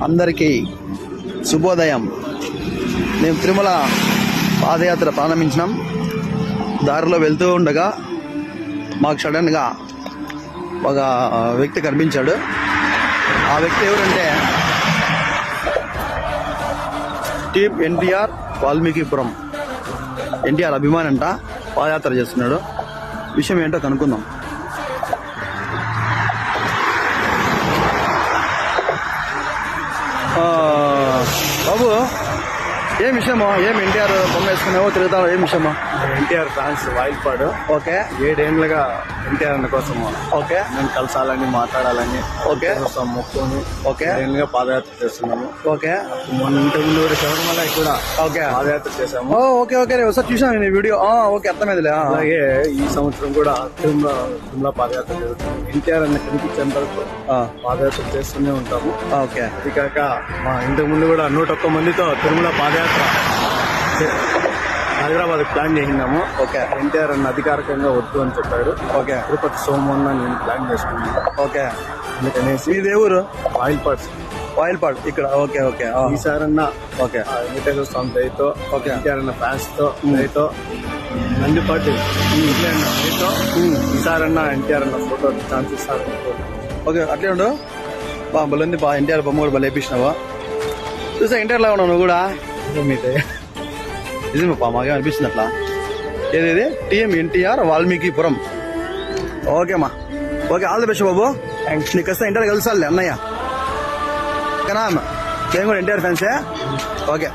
అందరికీ శుభోదయం. మేము తిరుమల పాదయాత్ర ప్రారంభించినాం. దారిలో వెళ్తూ ఉండగా మాకు సడన్గా ఒక వ్యక్తి కనిపించాడు. ఆ వ్యక్తి ఎవరంటే టీం ఎన్టీఆర్ వాల్మీకిపురం ఎన్టీఆర్ అభిమాని అంట. పాదయాత్ర చేస్తున్నాడు. విషయం ఏంటో కనుక్కుందాం. బాబు, ఏం విషయమో? ఏం ఎన్టీఆర్ బొమ్మ వేసుకున్నావో తిరుగుతావో? ఏం విషయమో? ఎన్టీఆర్ ఫ్యాన్స్ వాయిల్పాడు. ఓకే. 7 ఏళ్ళుగా ఎన్టీఆర్ అన్న కోసం ఓకే. నేను కలిసాలని మాట్లాడాలని ఓకే మొక్కుని ఓకే ఏళ్ళుగా పాదయాత్ర చేస్తున్నాము. ఓకే. మొన్న ఇంతకు ముందు కూడా శబరిమల కూడా ఓకే పాదయాత్ర చేశాము. ఓకే ఓకే ఒకసారి చూసాను నేను వీడియో. ఓకే, అర్థమైందిలే. అలాగే ఈ సంవత్సరం కూడా తిరుమల పాదయాత్ర జరుగుతుంది. ఎన్టీఆర్ అన్న కనిపించేంత వరకు పాదయాత్ర చేస్తూనే ఉంటాము. ఓకే. అది కాక మా ఇంతకు ముందు కూడా 101 మందితో తిరుమల పాదయాత్ర హైదరాబాద్ ప్లాన్ చేసినాము. ఓకే. ఎన్టీఆర్ అన్న అధికారికంగా వద్దు అని చెప్పాడు. ఓకే. తిరుపతి సోమవారం నేను ప్లాన్ చేసుకున్నాను. ఓకే. అందుకనేసి ఇది ఎవరు? వాయిల్పాడు ఇక్కడ. Okay okay. ఈసారన్న ఓకే. వెంకటేశ్వర స్వామి దయతో, ఓకే. ఎన్టీఆర్ అన్న ఫ్యాన్స్ తో దయతో, నందిపాటి దయతో ఈసారన్న ఎన్టీఆర్ అన్న ఫోటో ఛాన్స్ ఇస్తారు. ఓకే, అట్లే ఉండు. బలంది ఎన్టీఆర్ బొమ్మ కూడా బలి వేపించినావా? చూసా ఎన్టీఆర్ లాగా ఉన్నావు నువ్వు కూడా. మీదే నిజమే మాకే అనిపిస్తుంది అట్లా. ఏది టీఎం ఎన్టీఆర్ వాల్మీకిపురం. ఓకేమ్మా. ఓకే, ఆల్ ది బెస్ట్ బాబు. థ్యాంక్స్. నీకు వస్తే ఎన్టీఆర్ కలిసాలి అన్నయ్య. ఓకేనా? మేము కూడా ఎన్టీఆర్ ఫ్యాన్సే. ఓకే.